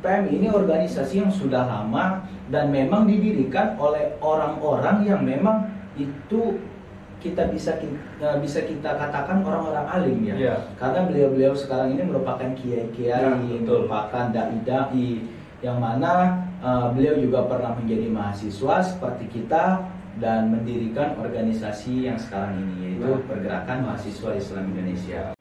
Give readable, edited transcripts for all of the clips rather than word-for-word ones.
PMI ini organisasi yang sudah lama dan memang didirikan oleh orang-orang yang memang itu bisa kita katakan orang-orang alim ya. Yeah. Karena beliau-beliau sekarang ini merupakan kiai-kiai, merupakan dai-dai yang mana beliau juga pernah menjadi mahasiswa seperti kita dan mendirikan organisasi yang sekarang ini, yaitu Pergerakan Mahasiswa Islam Indonesia.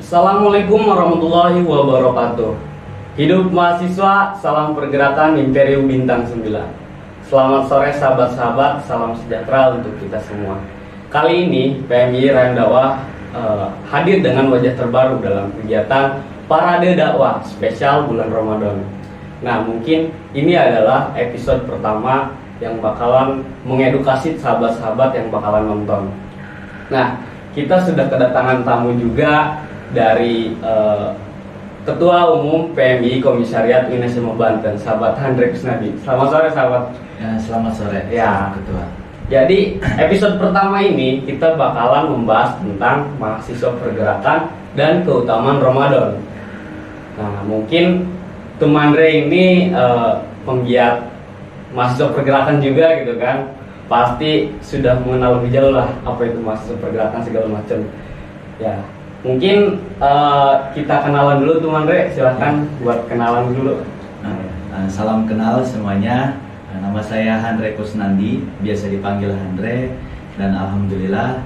Assalamualaikum warahmatullahi wabarakatuh. Hidup mahasiswa, salam pergerakan Imperium Bintang 9. Selamat sore sahabat-sahabat, salam sejahtera untuk kita semua. Kali ini PMI Rayon Dakwah hadir dengan wajah terbaru dalam kegiatan Parade Dakwah spesial bulan Ramadan. Nah, mungkin ini adalah episode pertama yang bakalan mengedukasi sahabat-sahabat yang bakalan nonton. Nah, kita sudah kedatangan tamu juga dari Ketua Umum PMI Komisariat UIN Banten, sahabat Handre Kusnadi. Selamat sore sahabat. Ya, selamat sore. Ya, Ketua. Jadi episode pertama ini kita bakalan membahas tentang mahasiswa pergerakan dan keutamaan Ramadan. Nah, mungkin Tumandre ini penggiat mahasiswa pergerakan juga gitu kan. Pasti sudah mengenal lebih jauh lah apa itu mahasiswa pergerakan segala macam. Ya, mungkin kita kenalan dulu tuh Mandre, silahkan buat kenalan dulu. Salam kenal semuanya. Nama saya Handre Kusnandi, biasa dipanggil Handre. Dan alhamdulillah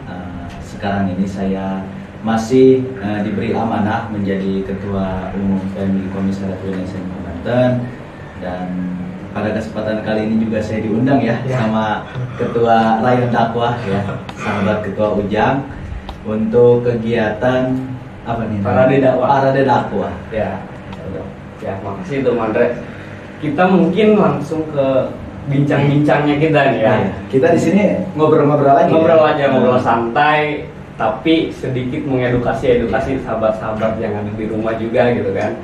sekarang ini saya masih diberi amanah menjadi Ketua Umum PMI Komisariat UIN Banten. Dan pada kesempatan kali ini juga saya diundang ya sama Ketua Rayon Dakwah ya, sahabat Ketua Ujang, untuk kegiatan apa nih? Parade Dakwah. Parade Dakwah. Ya, makasih tuh Mandre. Kita mungkin langsung ke bincang-bincangnya kita nih ya. Kita di sini ngobrol-ngobrol lagi. Ngobrol santai, tapi sedikit edukasi sahabat-sahabat yang ada di rumah juga gitu kan.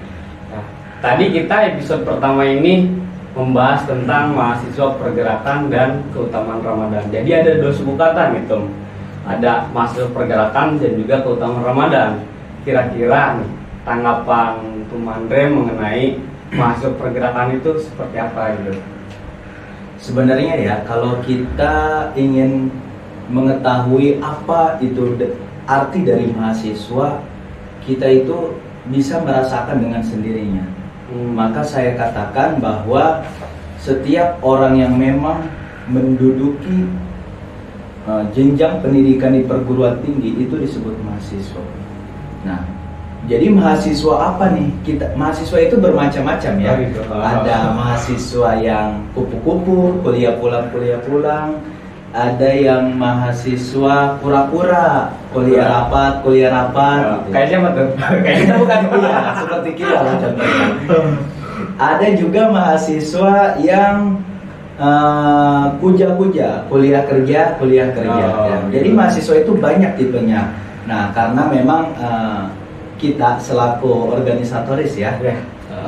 Nah, tadi kita episode pertama ini membahas tentang mahasiswa pergerakan dan keutamaan Ramadan. Jadi ada dua suku kata gitu. Ada mahasiswa pergerakan dan juga keutamaan Ramadan. Kira-kira nih tanggapan Tumandre mengenai mahasiswa pergerakan itu seperti apa gitu? Sebenarnya ya, kalau kita ingin mengetahui apa itu arti dari mahasiswa, kita itu bisa merasakan dengan sendirinya. Maka saya katakan bahwa setiap orang yang memang menduduki jenjang pendidikan di perguruan tinggi itu disebut mahasiswa. Nah, jadi mahasiswa apa nih? Mahasiswa itu bermacam-macam ya. Ada mahasiswa yang kupu-kupu, kuliah pulang. Ada yang mahasiswa pura-pura, kuliah rapat. Gitu. Kayaknya betul. Kayaknya bukan kuliah, seperti kita lah contohnya. Ada juga mahasiswa yang kuliah kerja. Jadi mahasiswa itu banyak tipenya. Nah, karena memang kita selaku organisatoris ya,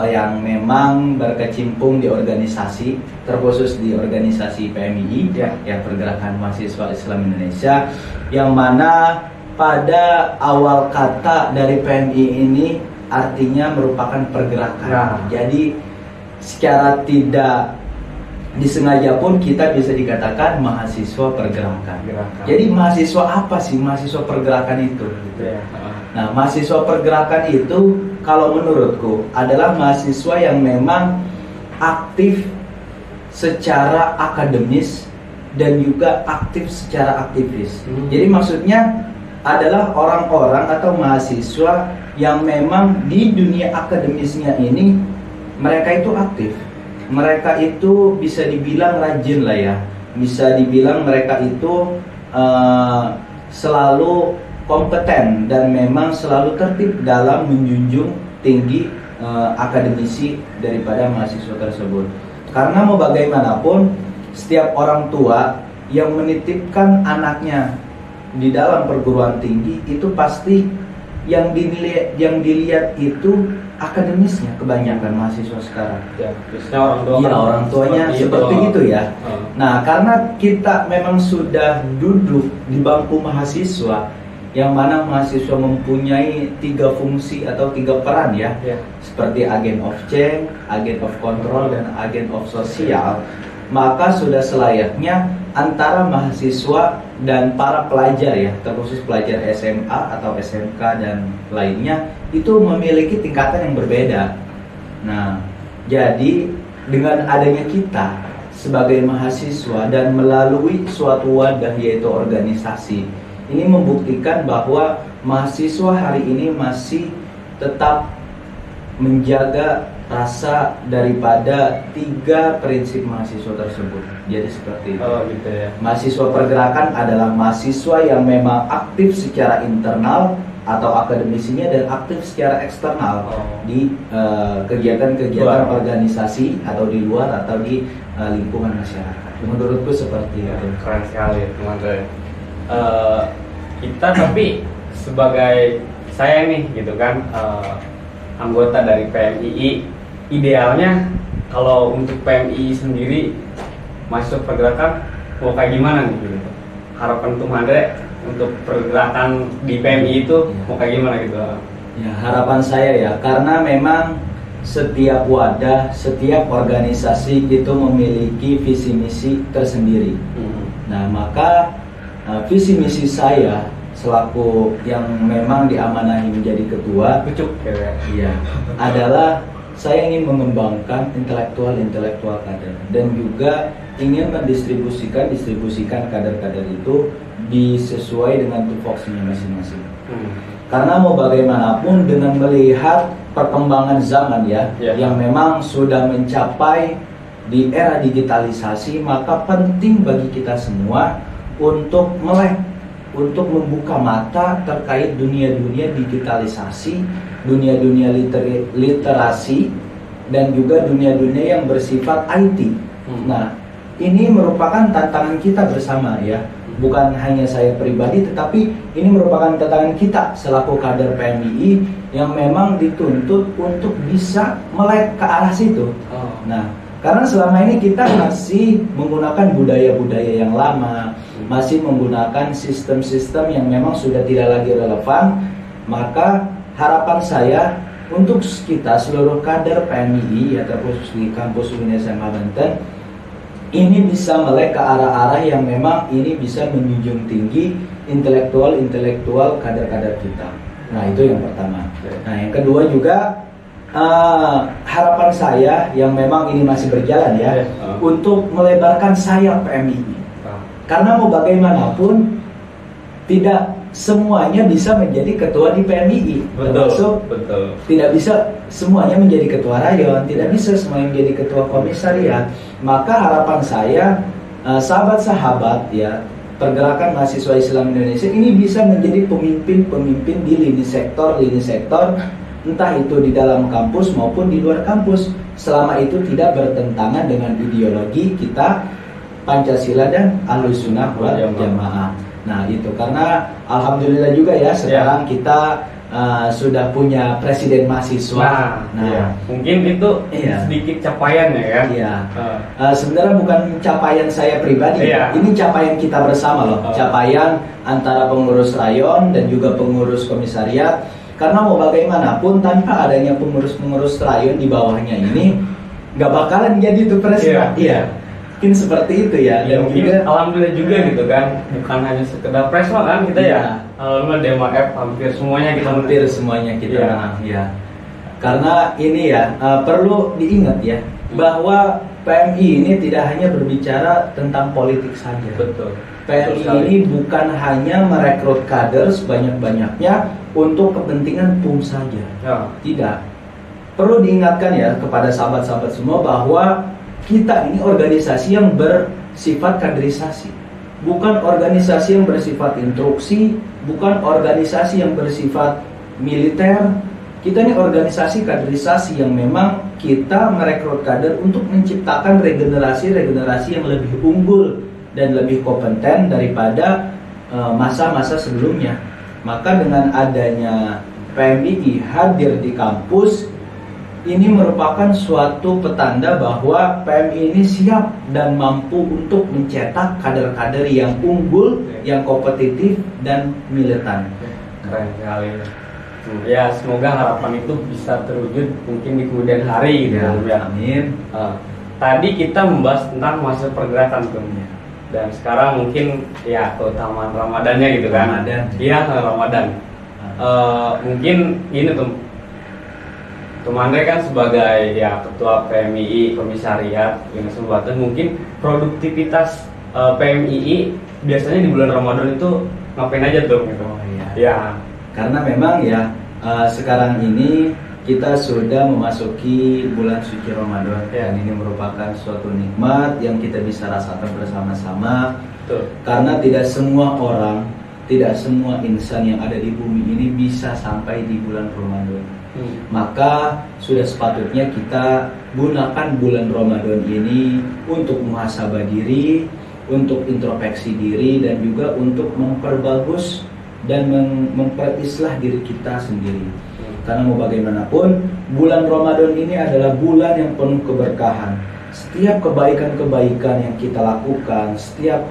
yang memang berkecimpung di organisasi, terkhusus di organisasi PMI ya, Pergerakan Mahasiswa Islam Indonesia, yang mana pada awal kata dari PMI ini artinya merupakan pergerakan. Jadi secara tidak disengaja pun kita bisa dikatakan mahasiswa pergerakan. Jadi mahasiswa apa sih mahasiswa pergerakan itu? Nah, mahasiswa pergerakan itu kalau menurutku adalah mahasiswa yang memang aktif secara akademis dan juga aktif secara aktivis. Jadi maksudnya adalah orang-orang atau mahasiswa yang memang di dunia akademisnya ini mereka itu aktif. Mereka itu bisa dibilang rajin lah ya. Bisa dibilang mereka itu selalu kompeten dan memang selalu tertib dalam menjunjung tinggi akademisi daripada mahasiswa tersebut. Karena mau bagaimanapun setiap orang tua yang menitipkan anaknya di dalam perguruan tinggi itu pasti yang dilihat itu akademisnya kebanyakan mahasiswa sekarang. Ya, biasanya orang tua. Iya, orang tuanya seperti itu ya. Nah, karena kita memang sudah duduk di bangku mahasiswa, yang mana mahasiswa mempunyai 3 fungsi atau 3 peran ya, seperti agen of change, agen of control, dan agen of sosial. Maka sudah selayaknya antara mahasiswa dan para pelajar ya, terkhusus pelajar SMA atau SMK dan lainnya, itu memiliki tingkatan yang berbeda. Nah, jadi dengan adanya kita sebagai mahasiswa dan melalui suatu wadah yaitu organisasi, ini membuktikan bahwa mahasiswa hari ini masih tetap menjaga rasa daripada 3 prinsip mahasiswa tersebut. Jadi seperti itu. Gitu ya. Mahasiswa pergerakan adalah mahasiswa yang memang aktif secara internal atau akademisinya dan aktif secara eksternal di kegiatan-kegiatan organisasi atau di luar atau di lingkungan masyarakat. Menurutku seperti itu. Keren sekali teman-teman. Kita tapi sebagai saya nih gitu kan, anggota dari PMII, idealnya kalau untuk PMII sendiri masuk pergerakan mau kayak gimana nih gitu? Harapan untuk Andre untuk pergerakan di PMII itu mau kayak gimana gitu? Ya, harapan saya ya, karena memang setiap wadah, setiap organisasi itu memiliki visi misi tersendiri. Nah, maka visi misi saya selaku yang memang diamanahi menjadi ketua, ya, adalah saya ingin mengembangkan intelektual kader dan juga ingin mendistribusikan kader-kader itu disesuai dengan tupoksinya masing-masing. Karena mau bagaimanapun dengan melihat perkembangan zaman ya, yang memang sudah mencapai di era digitalisasi, maka penting bagi kita semua untuk melek, untuk membuka mata terkait dunia-dunia digitalisasi, dunia-dunia literasi, dan juga dunia-dunia yang bersifat IT. Nah, ini merupakan tantangan kita bersama ya, bukan hanya saya pribadi, tetapi ini merupakan tantangan kita selaku kader PMII yang memang dituntut untuk bisa melek ke arah situ. Nah, karena selama ini kita masih menggunakan budaya-budaya yang lama, masih menggunakan sistem-sistem yang memang sudah tidak lagi relevan, maka harapan saya untuk kita seluruh kader PMII ya, terkhusus di kampus UIN SMA Banten, ini bisa melek ke arah-arah yang memang ini bisa menjunjung tinggi intelektual kader-kader kita. Nah, itu yang pertama. Nah, yang kedua juga harapan saya yang memang ini masih berjalan ya, untuk melebarkan sayap PMII. Karena mau bagaimanapun tidak semuanya bisa menjadi ketua di PMII. Termasuk tidak bisa semuanya menjadi ketua rayon, tidak bisa semuanya menjadi ketua komisariat. Maka harapan saya sahabat-sahabat ya, pergerakan mahasiswa Islam Indonesia ini bisa menjadi pemimpin-pemimpin di lini sektor, entah itu di dalam kampus maupun di luar kampus, selama itu tidak bertentangan dengan ideologi kita Pancasila dan Ahlussunnah wal Jamaah. Nah, itu karena alhamdulillah juga ya sekarang kita sudah punya presiden mahasiswa. Nah, mungkin itu sedikit capaian ya kan? Iya. Sebenarnya bukan capaian saya pribadi, ini capaian kita bersama loh. Capaian antara pengurus rayon dan juga pengurus komisariat. Karena mau bagaimanapun tanpa adanya pengurus rayon di bawahnya ini nggak bakalan jadi itu presiden. Iya. Mungkin seperti itu ya. Dan juga alhamdulillah juga gitu kan, bukan hanya sekedar presma kan kita ya. Alhamdulillah DMAF hampir semuanya kita ya. Karena ini ya perlu diingat ya, bahwa PMI ini tidak hanya berbicara tentang politik saja. Betul. PMI ini bukan hanya merekrut kader sebanyak-banyaknya untuk kepentingan PUM saja. Tidak. Perlu diingatkan ya kepada sahabat-sahabat semua bahwa kita ini organisasi yang bersifat kaderisasi, bukan organisasi yang bersifat instruksi, bukan organisasi yang bersifat militer, kita ini organisasi kaderisasi yang memang kita merekrut kader untuk menciptakan regenerasi yang lebih unggul dan lebih kompeten daripada masa-masa sebelumnya. Maka dengan adanya PMII hadir di kampus, ini merupakan suatu petanda bahwa PMI ini siap dan mampu untuk mencetak kader-kader yang unggul, yang kompetitif dan militan. Keren sekali. Ya, semoga harapan itu bisa terwujud mungkin di kemudian hari gitu ya. Amin. Tadi kita membahas tentang masa pergerakan tuh. Dan sekarang mungkin ya keutamaan Ramadannya gitu kan. Iya, Ramadan. Mungkin ini tuh Andre kan sebagai ya ketua PMII Komisariat Dinas Pembatasan, mungkin produktivitas PMII biasanya di bulan Ramadan itu ngapain aja tuh gitu. Ya. Karena memang ya sekarang ini kita sudah memasuki bulan suci Ramadan dan ini merupakan suatu nikmat yang kita bisa rasakan bersama-sama. Karena tidak semua orang, tidak semua insan yang ada di bumi ini bisa sampai di bulan Ramadan. Maka sudah sepatutnya kita gunakan bulan Ramadan ini untuk muhasabah diri, untuk introspeksi diri, dan juga untuk memperbagus dan memperislah diri kita sendiri. Karena mau bagaimanapun, bulan Ramadan ini adalah bulan yang penuh keberkahan. Setiap kebaikan-kebaikan yang kita lakukan, setiap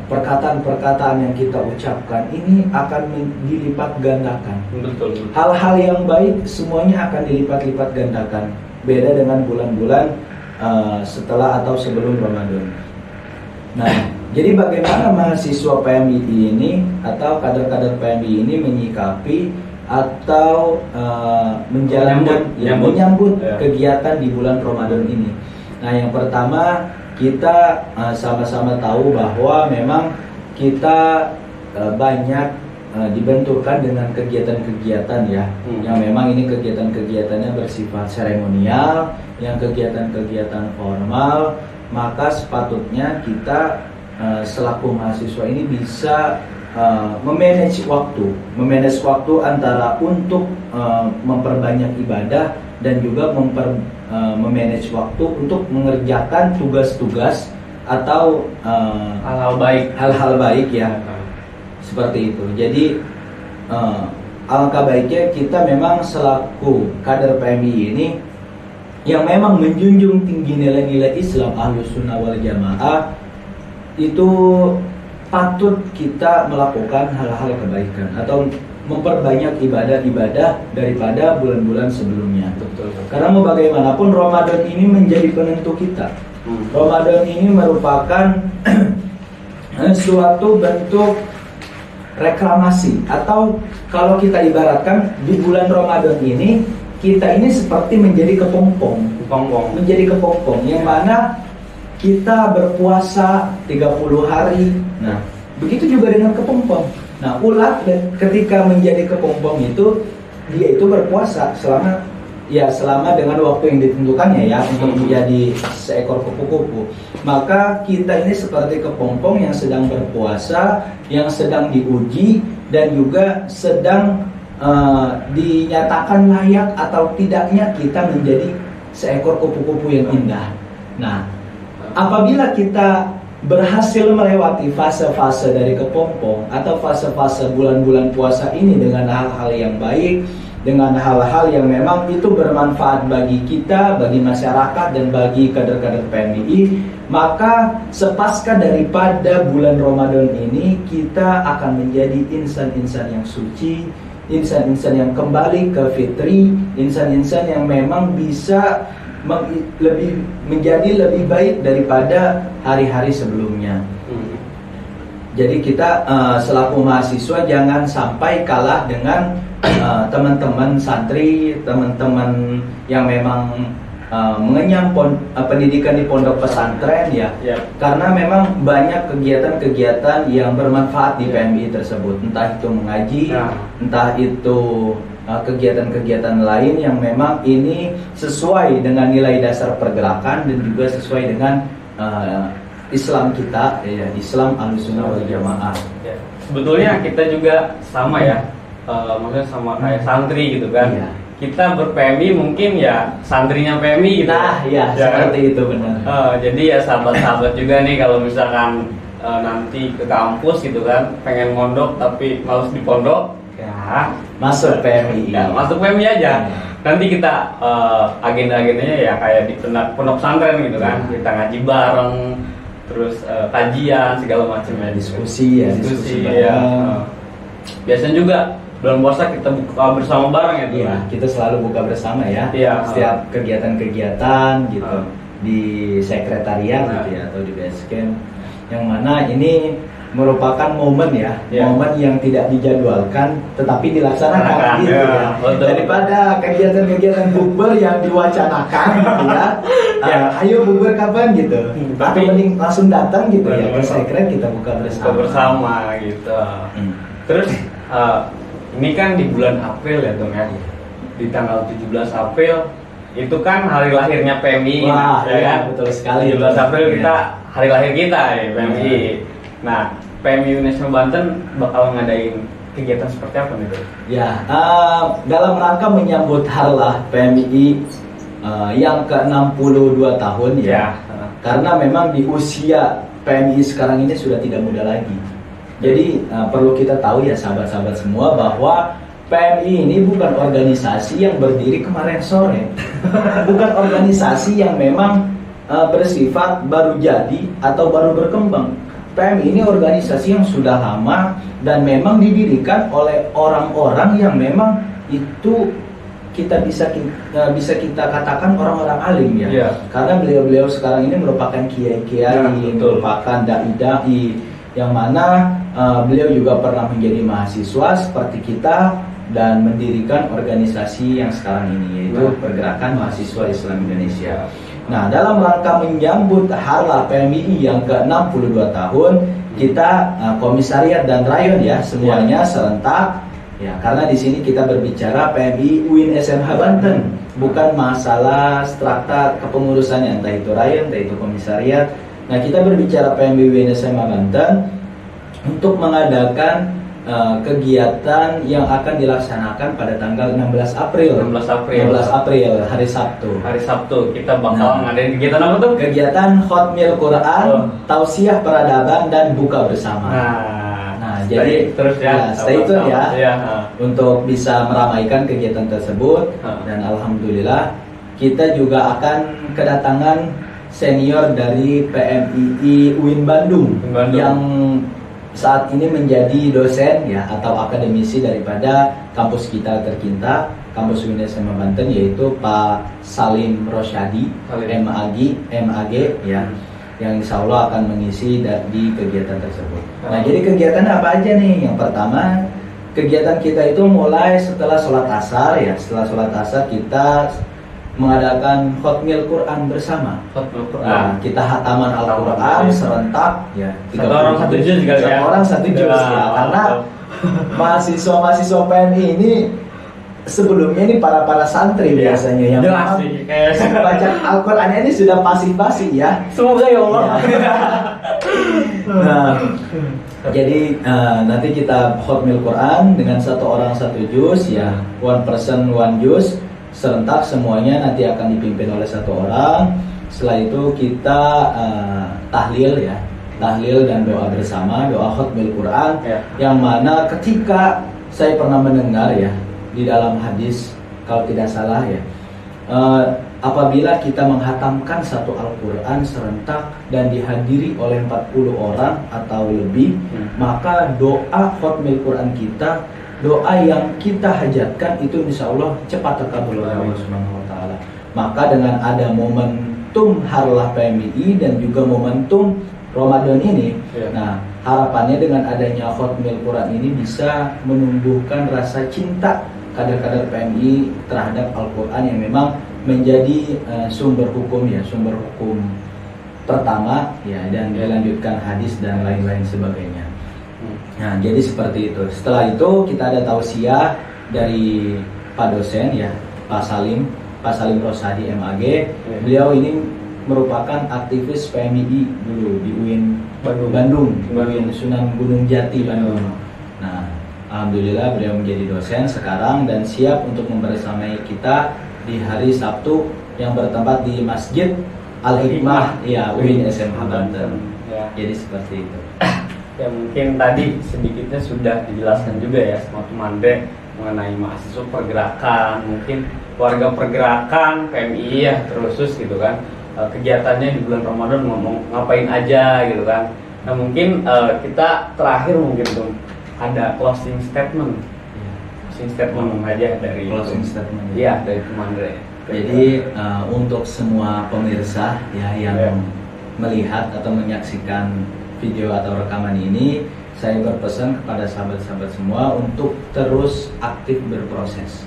perkataan-perkataan yang kita ucapkan ini akan dilipat gandakan. Betul. Hal-hal yang baik semuanya akan dilipat-lipat gandakan. Beda dengan bulan-bulan setelah atau sebelum Ramadan. Nah, jadi bagaimana mahasiswa PMII ini atau kader-kader PMII ini menyikapi atau menyambut kegiatan di bulan Ramadan ini? Nah, yang pertama, kita sama-sama tahu bahwa memang kita banyak dibenturkan dengan kegiatan-kegiatan ya, yang memang ini kegiatan-kegiatannya bersifat seremonial, yang kegiatan-kegiatan formal. Maka sepatutnya kita selaku mahasiswa ini bisa memanage waktu antara untuk memperbanyak ibadah dan juga memanage waktu untuk mengerjakan tugas-tugas atau hal-hal baik ya, seperti itu. Jadi alangkah baiknya kita memang selaku kader PMI ini yang memang menjunjung tinggi nilai-nilai Islam Ahlus Sunnah wal Jamaah, itu patut kita melakukan hal-hal kebaikan atau memperbanyak ibadah-ibadah daripada bulan-bulan sebelumnya. Betul. Karena mau bagaimanapun Ramadan ini menjadi penentu kita. Ramadan ini merupakan suatu bentuk reklamasi, atau kalau kita ibaratkan di bulan Ramadan ini kita ini seperti menjadi kepompong yang mana kita berpuasa 30 hari. Nah, begitu juga dengan kepompong. Nah, ulat ketika menjadi kepompong itu, dia itu berpuasa selama dengan waktu yang ditentukannya ya, untuk menjadi seekor kupu-kupu. Maka kita ini seperti kepompong yang sedang berpuasa, yang sedang diuji, dan juga sedang dinyatakan layak atau tidaknya kita menjadi seekor kupu-kupu yang indah. Nah, apabila kita berhasil melewati fase-fase dari kepompong atau fase-fase bulan-bulan puasa ini dengan hal-hal yang baik, dengan hal-hal yang memang itu bermanfaat bagi kita, bagi masyarakat, dan bagi kader-kader PMII, maka sepasca daripada bulan Ramadan ini kita akan menjadi insan-insan yang suci, insan-insan yang kembali ke fitri, insan-insan yang memang bisa menjadi lebih baik daripada hari-hari sebelumnya. Jadi kita selaku mahasiswa jangan sampai kalah dengan teman-teman santri, teman-teman yang memang mengenyam pendidikan di pondok pesantren ya. Karena memang banyak kegiatan-kegiatan yang bermanfaat di PMI tersebut, entah itu mengaji, entah itu kegiatan-kegiatan lain yang memang ini sesuai dengan nilai dasar pergerakan dan juga sesuai dengan Islam kita ya, Islam Ahlus Sunnah wal Jamaah. Sebetulnya kita juga sama ya, maksudnya sama kayak santri gitu kan. Iya. Kita ber-PMI mungkin ya santrinya PMI gitu. Nah, iya, Ya kan? seperti itu benar. Jadi ya sahabat-sahabat juga nih kalau misalkan nanti ke kampus gitu kan, pengen mondok tapi males di pondok, ya Masuk PMI. ya masuk PMI aja. Nanti kita agenda-agendanya ya kayak di pondok pesantren gitu kan, kita ngaji bareng, terus kajian segala macam ya, Diskusi ya. ya. Biasanya juga bulan puasa kita buka bersama bareng ya tuh. Iya, kita selalu buka bersama ya. Iya. Setiap kegiatan-kegiatan gitu di sekretariat Nah. gitu ya atau di base camp. Yang mana ini merupakan momen ya, Iya. momen yang tidak dijadwalkan tetapi dilaksanakan gitu Iya, ya. betul. Daripada kegiatan-kegiatan bukber yang diwacanakan gitu ya. Ya. Ayo bukber kapan gitu. Atau Tapi- mending langsung datang gitu ya ke Betul. sekret kita buka Buka bersama. bersama gitu. Terus ini kan di bulan April ya dong ya, di tanggal 17 April itu kan hari lahirnya PMI. Wah, ya iya, kan? betul sekali. 17 April Iya. kita hari lahir kita ya PMI. Iya. Nah, PMI UNESCO Banten bakal ngadain kegiatan seperti apa nih Bro? Ya, dalam rangka menyambut harlah PMI yang ke-62 tahun ya. Karena memang di usia PMI sekarang ini sudah tidak muda lagi. Jadi perlu kita tahu ya sahabat-sahabat semua bahwa PMI ini bukan organisasi yang berdiri kemarin sore. Bukan organisasi yang memang bersifat baru jadi atau baru berkembang. PMI ini organisasi yang sudah lama dan memang didirikan oleh orang-orang yang memang itu bisa kita katakan orang-orang alim ya. Iya. Karena beliau-beliau sekarang ini merupakan kiai-kiai, betul. merupakan dai-dai yang mana beliau juga pernah menjadi mahasiswa seperti kita dan mendirikan organisasi yang sekarang ini yaitu Pergerakan Mahasiswa Islam Indonesia. Nah, dalam rangka menyambut harlah PMI yang ke-62 tahun, kita komisariat dan rayon ya semuanya serentak ya, karena di sini kita berbicara PMI UIN SMH Banten, bukan masalah strata kepengurusannya entah itu rayon, entah itu komisariat. Nah, kita berbicara PMI UIN SMH Banten untuk mengadakan kegiatan yang akan dilaksanakan pada tanggal 16 April. 16 April. 16 April hari Sabtu. Hari Sabtu kita bakal ngadain kegiatan apa tuh? Kegiatan Khotmil Quran, Tausiah Peradaban dan buka bersama. Nah, jadi terus ya, stay tune ya. Ya. Untuk bisa meramaikan kegiatan tersebut dan alhamdulillah kita juga akan kedatangan senior dari PMII UIN Bandung. Yang saat ini menjadi dosen ya atau akademisi daripada kampus kita tercinta, kampus UIN SMH Banten, yaitu Pak Salim Rosyadi, MAG ya, yang insya Allah akan mengisi di kegiatan tersebut. Nah, jadi kegiatan apa aja nih? Yang pertama, kegiatan kita itu mulai setelah sholat asar ya. Setelah sholat asar kita mengadakan Khotmil Quran bersama. Nah, kita hataman Al-Quran serentak ya. Satu orang satu juz juga ya. Satu orang satu juz ya. Karena mahasiswa PMI ini sebelumnya ini para santri biasanya yang jelas sih, baca Al-Quran ini sudah pasif-pasif ya. Semoga ya Allah. Nah, jadi nanti kita Khotmil Quran dengan satu orang satu juz ya, one person one juz serentak semuanya nanti akan dipimpin oleh satu orang. Setelah itu kita tahlil ya, tahlil dan doa bersama, doa Khotmil Quran ya. Yang mana ketika saya pernah mendengar ya di dalam hadis kalau tidak salah ya, apabila kita menghatamkan satu Al-Quran serentak dan dihadiri oleh 40 orang atau lebih, maka doa Khotmil Quran kita, doa yang kita hajatkan itu insya Allah cepat terkabul oleh Allah Subhanahu Wa Taala. Maka dengan ada momentum harlah PMI dan juga momentum Ramadan ini, nah harapannya dengan adanya Khotmil Quran ini bisa menumbuhkan rasa cinta kader-kader PMI terhadap Al-Quran yang memang menjadi sumber hukum ya, sumber hukum pertama ya, dan dilanjutkan hadis dan lain-lain sebagainya. Nah, jadi seperti itu. Setelah itu kita ada tausiah dari Pak dosen ya, Pak Salim Rosadi MAG. Beliau ini merupakan aktivis PMI dulu di UIN Bandung, UIN Sunan Gunung Jati Bandung. Nah, Alhamdulillah beliau menjadi dosen sekarang dan siap untuk membersamai kita di hari Sabtu yang bertempat di Masjid Al-Hikmah, ya, UIN SMH Banten. Ya. Jadi seperti itu. Ya mungkin tadi sedikitnya sudah dijelaskan juga ya sama teman Andre mengenai mahasiswa pergerakan, mungkin warga pergerakan PMI ya terusus gitu kan, kegiatannya di bulan Ramadan ngomong ngapain aja gitu kan. Nah mungkin kita terakhir mungkin tuh ada closing statement. Closing statement aja dari Closing statement. Iya, dari teman Andre. Jadi untuk semua pemirsa ya yang melihat atau menyaksikan video atau rekaman ini, saya berpesan kepada sahabat-sahabat semua untuk terus aktif berproses.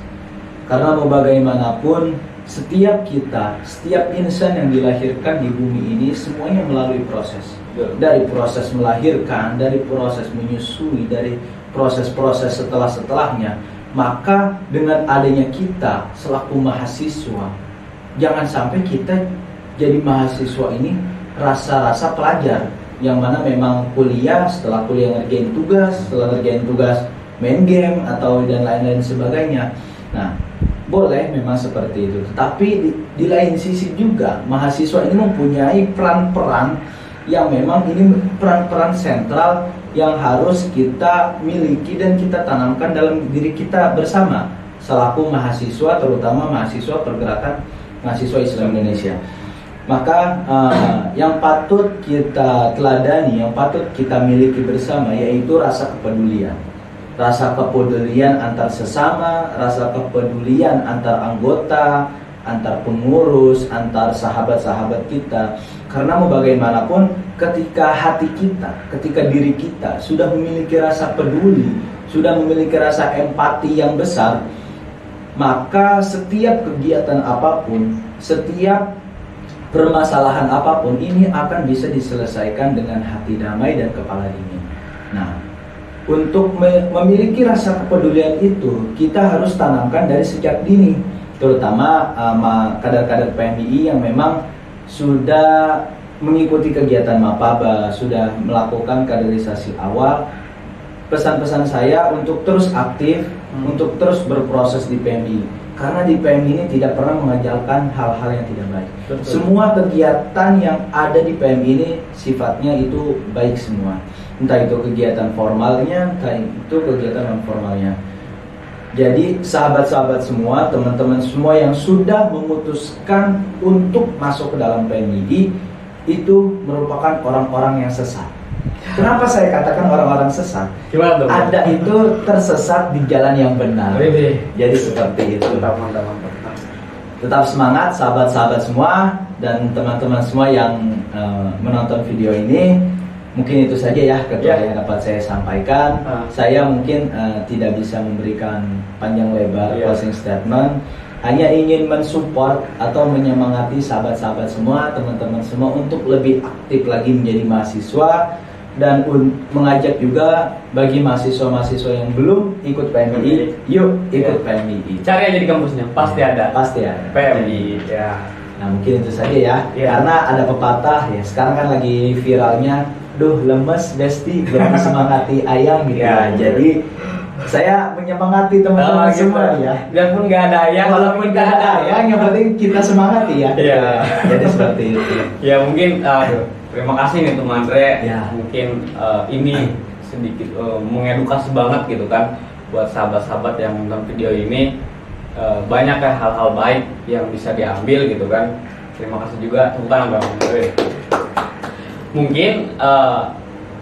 Karena mau bagaimanapun, setiap kita, setiap insan yang dilahirkan di bumi ini semuanya melalui proses. Dari proses melahirkan, dari proses menyusui, dari proses-proses setelah-setelahnya. Maka dengan adanya kita selaku mahasiswa, jangan sampai kita jadi mahasiswa ini rasa-rasa pelajar yang mana memang kuliah, setelah kuliah ngerjain tugas, setelah ngerjain tugas main game atau dan lain-lain sebagainya. Nah, boleh memang seperti itu, tetapi di lain sisi juga mahasiswa ini mempunyai peran-peran yang memang ini peran-peran sentral yang harus kita miliki dan kita tanamkan dalam diri kita bersama selaku mahasiswa, terutama mahasiswa pergerakan mahasiswa Islam Indonesia. Maka yang patut kita teladani, yang patut kita miliki bersama yaitu rasa kepedulian. Rasa kepedulian antar sesama, rasa kepedulian antar anggota, antar pengurus, antar sahabat-sahabat kita. Karena mau bagaimanapun ketika hati kita, ketika diri kita sudah memiliki rasa peduli, sudah memiliki rasa empati yang besar, maka setiap kegiatan apapun, setiap permasalahan apapun ini akan bisa diselesaikan dengan hati damai dan kepala dingin. Nah, untuk memiliki rasa kepedulian itu kita harus tanamkan dari sejak dini, terutama kader-kader PMI yang memang sudah mengikuti kegiatan Mapaba, sudah melakukan kaderisasi awal. Pesan-pesan saya untuk terus aktif, untuk terus berproses di PMI. Karena di PMI ini tidak pernah mengajarkan hal-hal yang tidak baik. Betul. Semua kegiatan yang ada di PMI ini sifatnya itu baik semua. Entah itu kegiatan formalnya, entah itu kegiatan non formalnya. Jadi sahabat-sahabat semua, teman-teman semua yang sudah memutuskan untuk masuk ke dalam PMI itu merupakan orang-orang yang sesat. Kenapa saya katakan orang-orang sesat? Gimana tuh? Ada itu tersesat di jalan yang benar. Jadi seperti itu. Mantap. Tetap semangat sahabat-sahabat semua dan teman-teman semua yang menonton video ini. Mungkin itu saja ya yang dapat saya sampaikan. Saya mungkin tidak bisa memberikan panjang lebar closing statement. Hanya ingin mensupport atau menyemangati sahabat-sahabat semua, teman-teman semua untuk lebih aktif lagi menjadi mahasiswa. Dan mengajak juga bagi mahasiswa-mahasiswa yang belum ikut PMI, yuk ikut PMI. Cari aja di kampusnya, pasti ada. Pasti ada. PMI, ya. Nah mungkin itu saja ya. Karena ada pepatah ya. Sekarang kan lagi viralnya, duh lemes besti belum semangati ayam gitu. Jadi saya menyemangati teman-teman semua ya. Biarpun nggak ada ayam, walaupun nggak ada ayam, yang penting kita semangati ya. Jadi seperti itu. Ya mungkin. Terima kasih nih teman Andre. Mungkin ini sedikit mengedukasi banget gitu kan buat sahabat-sahabat yang nonton video ini. Banyak ya hal-hal baik yang bisa diambil gitu kan. Terima kasih juga, tepuk tangan Bang Andre. Mungkin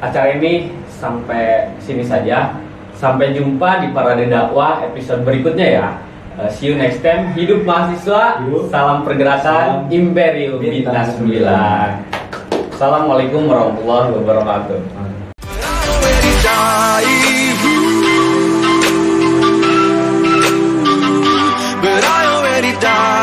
acara ini sampai sini saja. Sampai jumpa di Parade Dakwah episode berikutnya ya. See you next time. Hidup mahasiswa, salam pergerakan, Imperium Bintang 9. Assalamualaikum warahmatullahi wabarakatuh. But I already died.